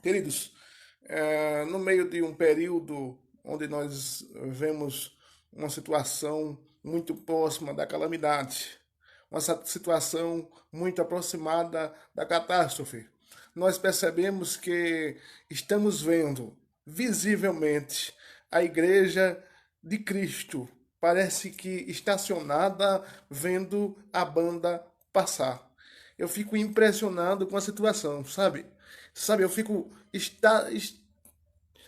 Queridos, no meio de um período onde nós vemos uma situação muito próxima da calamidade, uma situação muito aproximada da catástrofe, nós percebemos que estamos vendo visivelmente a Igreja de Cristo, parece que estacionada vendo a banda passar. Eu fico impressionado com a situação, sabe? Sabe, eu fico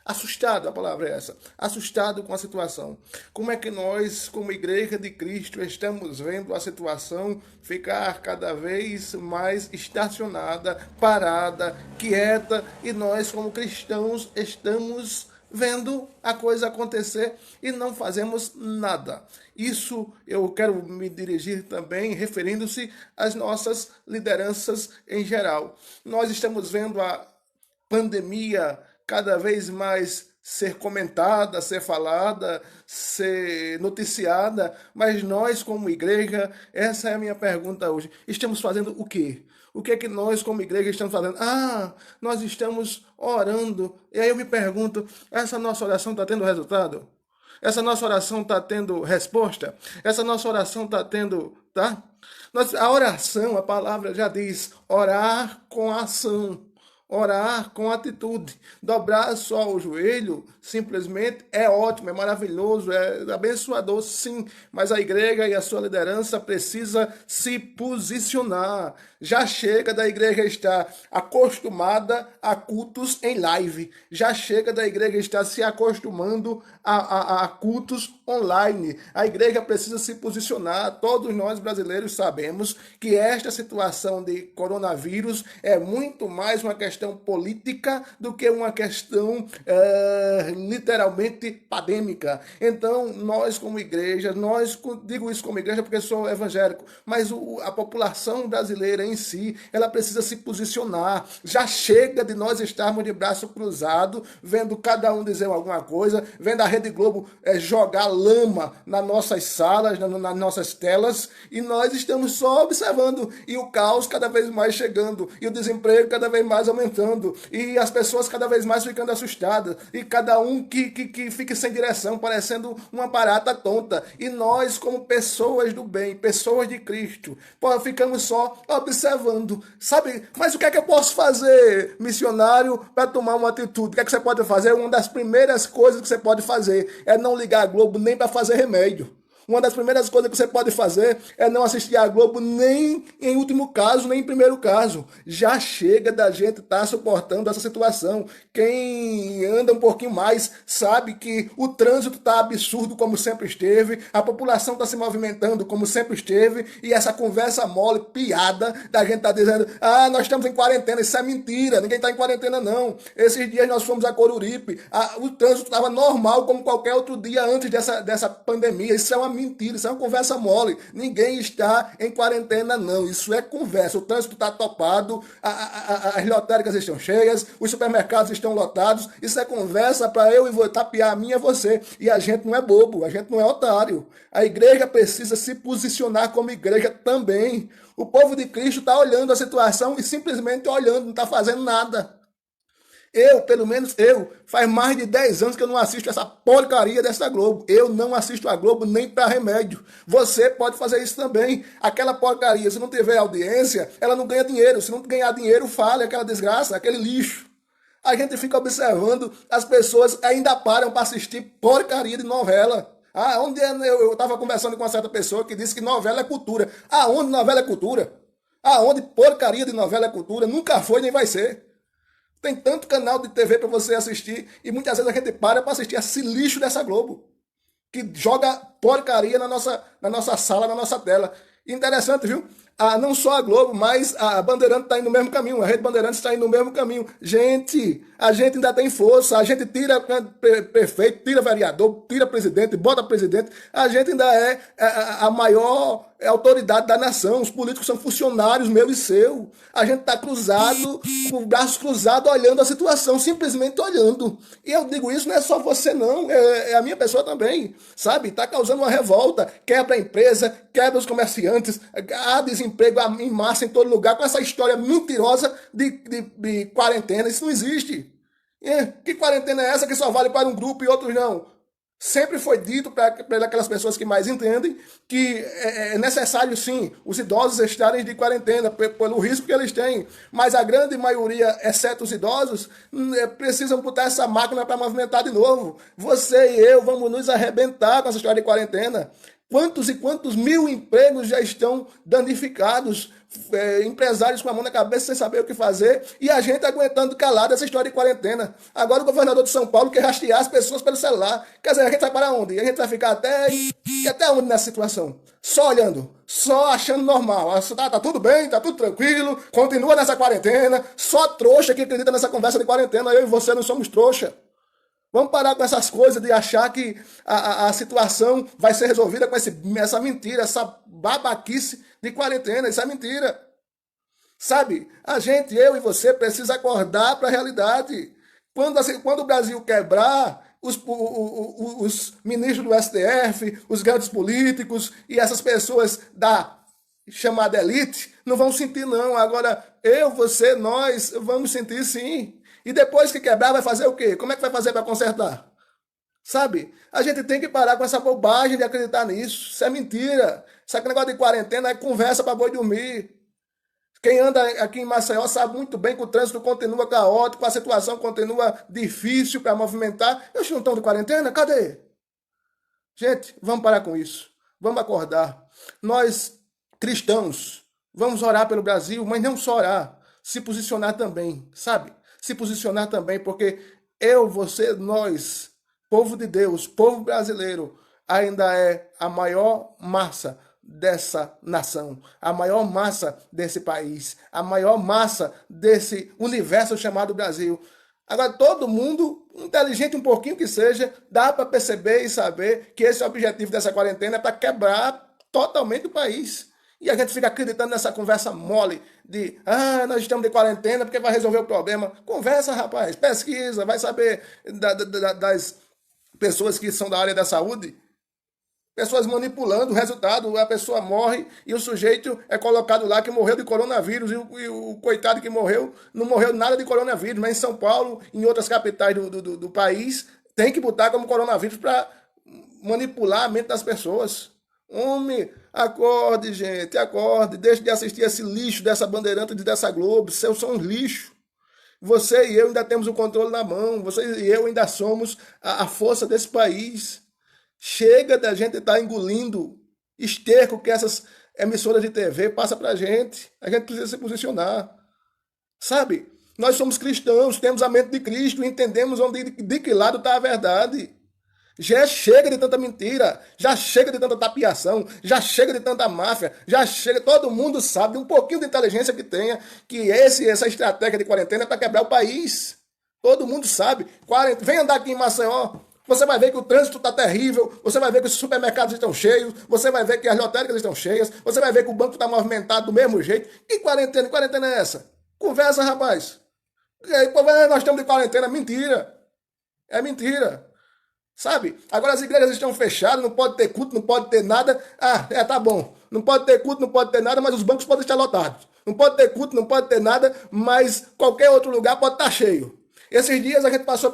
assustado, a palavra é essa, assustado com a situação. Como é que nós, como Igreja de Cristo, estamos vendo a situação ficar cada vez mais estacionada, parada, quieta, e nós, como cristãos, estamos vendo a coisa acontecer e não fazemos nada. Isso eu quero me dirigir também referindo-se às nossas lideranças em geral. Nós estamos vendo a pandemia cada vez mais ser comentada, ser falada, ser noticiada, mas nós, como igreja, essa é a minha pergunta hoje, estamos fazendo o quê? O que é que nós, como igreja, estamos fazendo? Nós estamos orando. E aí eu me pergunto, essa nossa oração está tendo resultado? Essa nossa oração está tendo resposta? Essa nossa oração está tendo, tá? A oração, a palavra já diz, orar com ação. Orar com atitude, dobrar só o joelho, simplesmente é ótimo, é maravilhoso, é abençoador, sim, mas a igreja e a sua liderança precisa se posicionar. Já chega da igreja estar acostumada a cultos em live, já chega da igreja estar se acostumando a cultos online. A igreja precisa se posicionar. Todos nós brasileiros sabemos que esta situação de coronavírus é muito mais uma questão política do que uma questão literalmente pandêmica. Então, nós como igreja, digo isso como igreja porque sou evangélico, mas a população brasileira em si, ela precisa se posicionar. Já chega de nós estarmos de braço cruzado, vendo cada um dizer alguma coisa, vendo a Rede Globo jogar lama nas nossas salas, nas nossas telas, e nós estamos só observando, e o caos cada vez mais chegando, e o desemprego cada vez mais aumentando, e as pessoas cada vez mais ficando assustadas, e cada um que fique sem direção, parecendo uma barata tonta, e nós como pessoas do bem, pessoas de Cristo, ficamos só observando, sabe? Mas o que é que eu posso fazer, missionário, para tomar uma atitude? O que é que você pode fazer? Uma das primeiras coisas que você pode fazer é não ligar a Globo nem para fazer remédio. Uma das primeiras coisas que você pode fazer é não assistir a Globo nem em último caso, nem em primeiro caso. Já chega da gente estar suportando essa situação. Quem anda um pouquinho mais sabe que o trânsito está absurdo como sempre esteve, a população está se movimentando como sempre esteve, e essa conversa mole, piada, da gente tá dizendo, nós estamos em quarentena. Isso é mentira, ninguém está em quarentena não. Esses dias nós fomos a Coruripe, o trânsito estava normal como qualquer outro dia antes dessa pandemia. Isso é uma mentira, isso é uma conversa mole. Ninguém está em quarentena, não. Isso é conversa. O trânsito está topado, as lotéricas estão cheias, os supermercados estão lotados. Isso é conversa para eu e vou tapear a minha e você. E a gente não é bobo, a gente não é otário. A igreja precisa se posicionar como igreja também. O povo de Cristo está olhando a situação e simplesmente olhando, não está fazendo nada. Pelo menos faz mais de 10 anos que eu não assisto essa porcaria dessa Globo. Eu não assisto a Globo nem para remédio. Você pode fazer isso também. Aquela porcaria, se não tiver audiência, ela não ganha dinheiro. Se não ganhar dinheiro, fale aquela desgraça, aquele lixo. A gente fica observando, as pessoas ainda param para assistir porcaria de novela. Eu estava conversando com uma certa pessoa que disse que novela é cultura. Aonde novela é cultura? Aonde porcaria de novela é cultura? Nunca foi nem vai ser. Tem tanto canal de TV para você assistir e muitas vezes a gente para assistir esse lixo dessa Globo, que joga porcaria na nossa sala, na nossa tela. Interessante, viu? Não só a Globo, mas a Bandeirantes está indo no mesmo caminho, a Rede Bandeirantes está indo no mesmo caminho. Gente, a gente ainda tem força, a gente tira prefeito, tira vereador, tira presidente, bota presidente, a gente ainda é a maior é a autoridade da nação, os políticos são funcionários meu e seu. A gente está cruzado, com os braços cruzados, olhando a situação, simplesmente olhando. E eu digo isso não é só você não, é a minha pessoa também, sabe? Está causando uma revolta, quebra a empresa, quebra os comerciantes, há desemprego em massa em todo lugar, com essa história mentirosa de quarentena, isso não existe. Que quarentena é essa que só vale para um grupo e outros não? Sempre foi dito para aquelas pessoas que mais entendem que é necessário, sim, os idosos estarem de quarentena pelo risco que eles têm. Mas a grande maioria, exceto os idosos, precisam botar essa máquina para movimentar de novo. Você e eu vamos nos arrebentar com essa história de quarentena. Quantos e quantos mil empregos já estão danificados, empresários com a mão na cabeça sem saber o que fazer, e a gente aguentando calado essa história de quarentena. Agora o governador de São Paulo quer rastrear as pessoas pelo celular. Quer dizer, a gente vai para onde? A gente vai ficar até onde nessa situação? Só olhando, só achando normal. Tá tudo bem, tá tudo tranquilo, continua nessa quarentena. Só trouxa que acredita nessa conversa de quarentena. Eu e você não somos trouxa. Vamos parar com essas coisas de achar que a situação vai ser resolvida com essa mentira, essa babaquice de quarentena. Isso é mentira. Sabe? A gente, eu e você, precisa acordar para a realidade. Quando o Brasil quebrar, os ministros do STF, os grandes políticos e essas pessoas da chamada elite não vão sentir, não. Agora, eu, você, nós, vamos sentir sim. E depois que quebrar, vai fazer o quê? Como é que vai fazer para consertar? Sabe? A gente tem que parar com essa bobagem de acreditar nisso. Isso é mentira. Esse negócio de quarentena é conversa para boi dormir. Quem anda aqui em Maceió sabe muito bem que o trânsito continua caótico, a situação continua difícil para movimentar. Eles não estão de quarentena? Cadê? Gente, vamos parar com isso. Vamos acordar. Nós, cristãos, vamos orar pelo Brasil, mas não só orar. Se posicionar também, sabe? Se posicionar também, porque eu, você, nós, povo de Deus, povo brasileiro, ainda é a maior massa dessa nação, a maior massa desse país, a maior massa desse universo chamado Brasil. Agora, todo mundo, inteligente um pouquinho que seja, dá para perceber e saber que esse objetivo dessa quarentena é para quebrar totalmente o país. E a gente fica acreditando nessa conversa mole de nós estamos de quarentena porque vai resolver o problema. Conversa, rapaz, pesquisa, vai saber das pessoas que são da área da saúde. Pessoas manipulando o resultado, a pessoa morre e o sujeito é colocado lá que morreu de coronavírus e o coitado que morreu não morreu nada de coronavírus, mas em São Paulo, em outras capitais do país, tem que botar como coronavírus para manipular a mente das pessoas. Homem, acorde, gente, acorde, deixe de assistir esse lixo dessa Bandeirante e dessa Globo, seus são uns lixo. Você e eu ainda temos o controle na mão, você e eu ainda somos a força desse país. Chega da gente estar engolindo esterco que essas emissoras de TV passam pra gente. A gente precisa se posicionar. Sabe? Nós somos cristãos, temos a mente de Cristo, entendemos de que lado está a verdade. Já chega de tanta mentira, já chega de tanta tapiação, já chega de tanta máfia, já chega, todo mundo sabe, de um pouquinho de inteligência que tenha, que essa estratégia de quarentena é para quebrar o país. Todo mundo sabe. Vem andar aqui em Maceió, você vai ver que o trânsito está terrível, você vai ver que os supermercados estão cheios, você vai ver que as lotéricas estão cheias, você vai ver que o banco está movimentado do mesmo jeito. Que quarentena? Que quarentena é essa? Conversa, rapaz. E aí, nós estamos de quarentena. Mentira. É mentira. Sabe? Agora as igrejas estão fechadas, não pode ter culto, não pode ter nada. Tá bom. Não pode ter culto, não pode ter nada, mas os bancos podem estar lotados. Não pode ter culto, não pode ter nada, mas qualquer outro lugar pode estar cheio. Esses dias a gente passou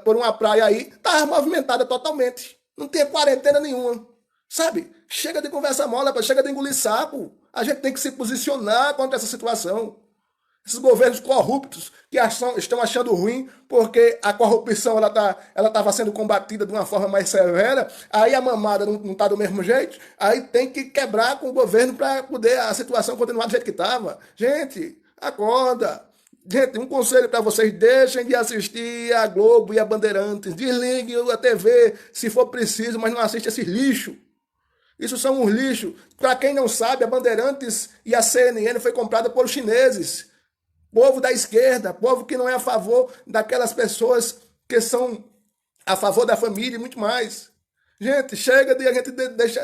por uma praia aí, estava movimentada totalmente. Não tinha quarentena nenhuma. Sabe? Chega de conversa mole, chega de engolir sapo. A gente tem que se posicionar contra essa situação. Esses governos corruptos que estão achando ruim porque a corrupção ela estava sendo combatida de uma forma mais severa, aí a mamada não está do mesmo jeito, aí tem que quebrar com o governo para poder a situação continuar do jeito que estava. Gente, acorda. Gente, um conselho para vocês, deixem de assistir a Globo e a Bandeirantes, desliguem a TV se for preciso, mas não assiste esses lixos. Isso são uns lixos. Para quem não sabe, a Bandeirantes e a CNN foi comprada por chineses. Povo da esquerda, povo que não é a favor daquelas pessoas que são a favor da família e muito mais. Gente, chega de a gente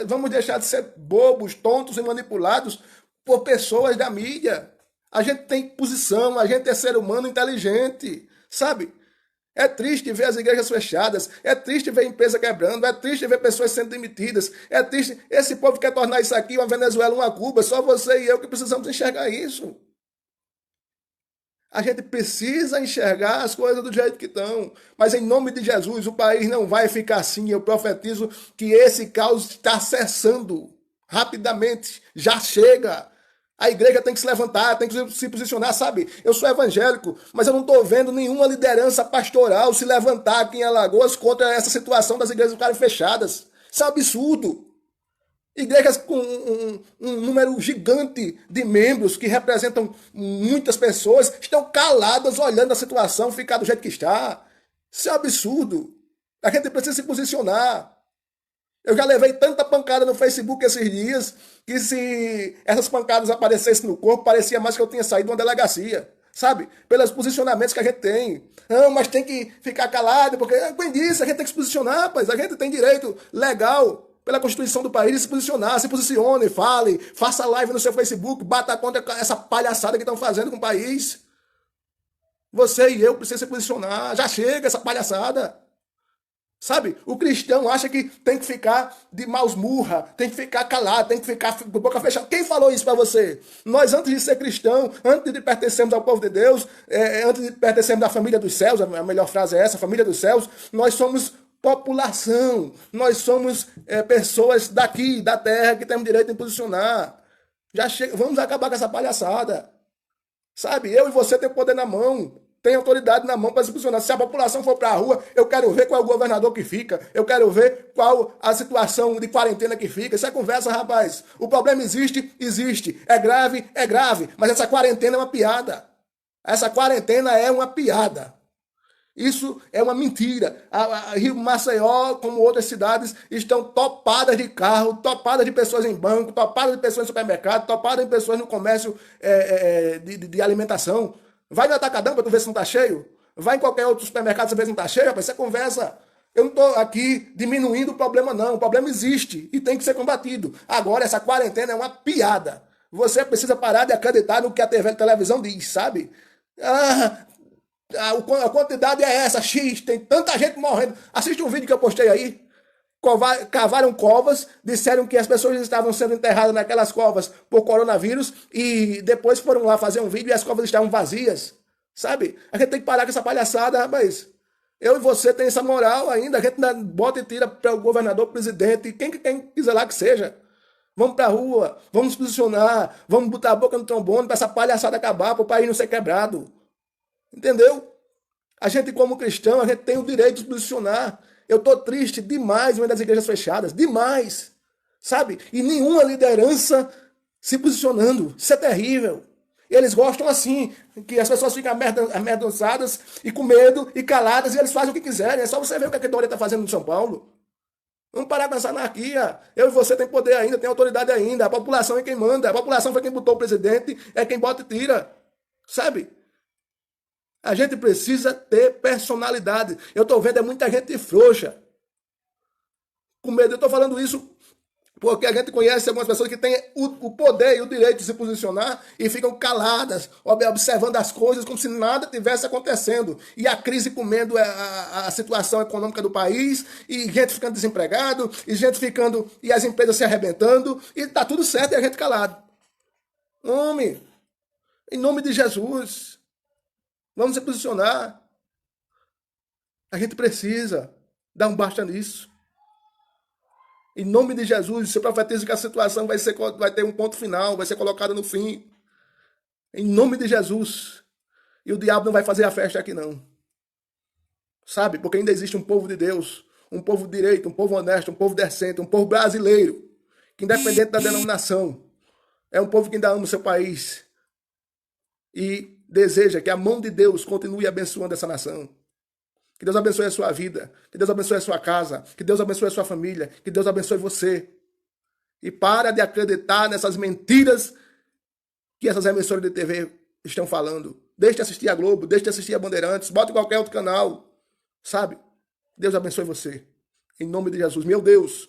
vamos deixar de ser bobos, tontos e manipulados por pessoas da mídia. A gente tem posição, a gente é ser humano inteligente, sabe? É triste ver as igrejas fechadas, é triste ver a empresa quebrando, é triste ver pessoas sendo demitidas, é triste. Esse povo quer tornar isso aqui uma Venezuela, uma Cuba, só você e eu que precisamos enxergar isso. A gente precisa enxergar as coisas do jeito que estão. Mas em nome de Jesus, o país não vai ficar assim. Eu profetizo que esse caos está cessando rapidamente. Já chega. A igreja tem que se levantar, tem que se posicionar, sabe? Eu sou evangélico, mas eu não estou vendo nenhuma liderança pastoral se levantar aqui em Alagoas contra essa situação das igrejas ficarem fechadas. Isso é um absurdo. Igrejas com um número gigante de membros que representam muitas pessoas estão caladas olhando a situação ficar do jeito que está. Isso é um absurdo. A gente precisa se posicionar. Eu já levei tanta pancada no Facebook esses dias que se essas pancadas aparecessem no corpo, parecia mais que eu tinha saído de uma delegacia. Sabe? Pelos posicionamentos que a gente tem. Não, mas tem que ficar calado, porque quem disse, a gente tem que se posicionar, rapaz. A gente tem direito legal pela Constituição do país, se posicionar, se posicione, fale, faça live no seu Facebook, bata contra essa palhaçada que estão fazendo com o país. Você e eu precisamos se posicionar. Já chega essa palhaçada. Sabe? O cristão acha que tem que ficar de maus murra, tem que ficar calado, tem que ficar de boca fechada. Quem falou isso para você? Nós, antes de ser cristão, antes de pertencermos ao povo de Deus, antes de pertencermos à família dos céus, a melhor frase é essa, família dos céus, nós somos população, nós somos pessoas daqui, da terra, que temos direito de posicionar. Já chega, vamos acabar com essa palhaçada. Sabe, eu e você tem poder na mão, tem autoridade na mão para se posicionar. Se a população for para a rua, eu quero ver qual é o governador que fica, eu quero ver qual a situação de quarentena que fica. Isso é conversa, rapaz. O problema existe, existe. É grave, mas essa quarentena é uma piada. Essa quarentena é uma piada. Isso é uma mentira. A Rio Maceió, como outras cidades, estão topadas de carro, topadas de pessoas em banco, topadas de pessoas em supermercado, topadas de pessoas no comércio de alimentação. Vai no Atacadão para tu ver se não está cheio. Vai em qualquer outro supermercado para ver se não está cheio. Rapaz, isso é conversa. Eu não estou aqui diminuindo o problema, não. O problema existe e tem que ser combatido. Agora, essa quarentena é uma piada. Você precisa parar de acreditar no que a televisão diz, sabe? A quantidade é essa, X, tem tanta gente morrendo. Assiste um vídeo que eu postei aí. Cavaram covas, disseram que as pessoas estavam sendo enterradas naquelas covas por coronavírus e depois foram lá fazer um vídeo e as covas estavam vazias. Sabe? A gente tem que parar com essa palhaçada, rapaz. Eu e você tem essa moral ainda. A gente bota e tira para o governador, presidente, quem quiser lá que seja. Vamos pra rua, vamos nos posicionar, vamos botar a boca no trombone para essa palhaçada acabar, para o país não ser quebrado. Entendeu? A gente, como cristão, a gente tem o direito de se posicionar. Eu estou triste demais vendo as igrejas fechadas. Demais. Sabe? E nenhuma liderança se posicionando. Isso é terrível. Eles gostam assim, que as pessoas ficam amedrontadas e com medo e caladas e eles fazem o que quiserem. É só você ver o que a Dória está fazendo no São Paulo. Vamos parar com essa anarquia. Eu e você tem poder ainda, tem autoridade ainda. A população é quem manda. A população foi quem botou o presidente, é quem bota e tira. Sabe? A gente precisa ter personalidade. Eu estou vendo muita gente frouxa. Com medo. Eu estou falando isso porque a gente conhece algumas pessoas que têm o poder e o direito de se posicionar e ficam caladas, observando as coisas como se nada tivesse acontecendo. E a crise comendo a situação econômica do país, e gente ficando desempregado, e as empresas se arrebentando, e está tudo certo e a gente calado. Homem, em nome de Jesus, vamos se posicionar. A gente precisa dar um basta nisso. Em nome de Jesus, você profetiza que a situação vai ter um ponto final, vai ser colocada no fim. Em nome de Jesus. E o diabo não vai fazer a festa aqui, não. Sabe? Porque ainda existe um povo de Deus, um povo direito, um povo honesto, um povo decente, um povo brasileiro, que independente da denominação, é um povo que ainda ama o seu país e deseja que a mão de Deus continue abençoando essa nação. Que Deus abençoe a sua vida, que Deus abençoe a sua casa, que Deus abençoe a sua família, que Deus abençoe você. E para de acreditar nessas mentiras que essas emissoras de TV estão falando. Deixe de assistir a Globo, deixe de assistir a Bandeirantes, bote qualquer outro canal, sabe? Deus abençoe você. Em nome de Jesus, meu Deus,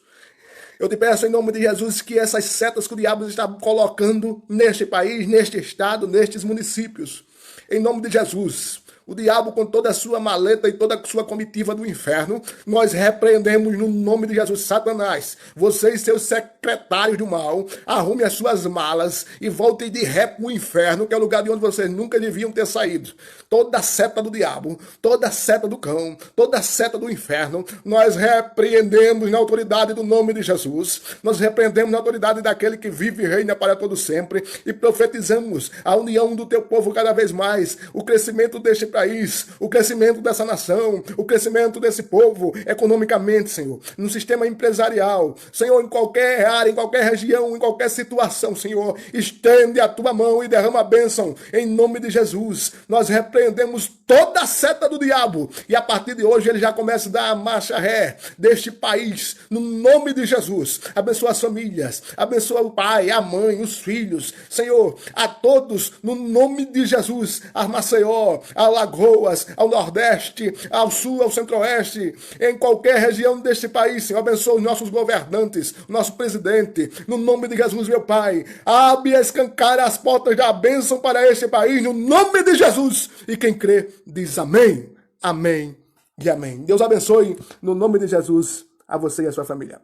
eu te peço em nome de Jesus que essas setas que o diabo está colocando neste país, neste estado, nestes municípios, em nome de Jesus, o diabo com toda a sua maleta e toda a sua comitiva do inferno, nós repreendemos no nome de Jesus. Satanás, você e seus secretários do mal, arrume as suas malas e voltem de ré para o inferno, que é o lugar de onde vocês nunca deviam ter saído. Toda a seta do diabo, toda a seta do cão, toda a seta do inferno, nós repreendemos na autoridade do nome de Jesus, nós repreendemos na autoridade daquele que vive e reina para todo sempre e profetizamos a união do teu povo cada vez mais, o crescimento deste país, o crescimento dessa nação, o crescimento desse povo, economicamente, Senhor, no sistema empresarial, Senhor, em qualquer área, em qualquer região, em qualquer situação, Senhor, estende a tua mão e derrama a bênção, em nome de Jesus. Nós repreendemos toda a seta do diabo, e a partir de hoje ele já começa a dar a marcha ré deste país, no nome de Jesus. Abençoa as famílias, abençoa o pai, a mãe, os filhos, Senhor, a todos, no nome de Jesus, a Maceió, a Alagoas, ao Nordeste, ao Sul, ao Centro-Oeste, em qualquer região deste país, Senhor, abençoa os nossos governantes, o nosso presidente, no nome de Jesus, meu Pai, abre e escancara as portas da bênção para este país, no nome de Jesus, e quem crê, diz amém, amém e amém. Deus abençoe, no nome de Jesus, a você e a sua família.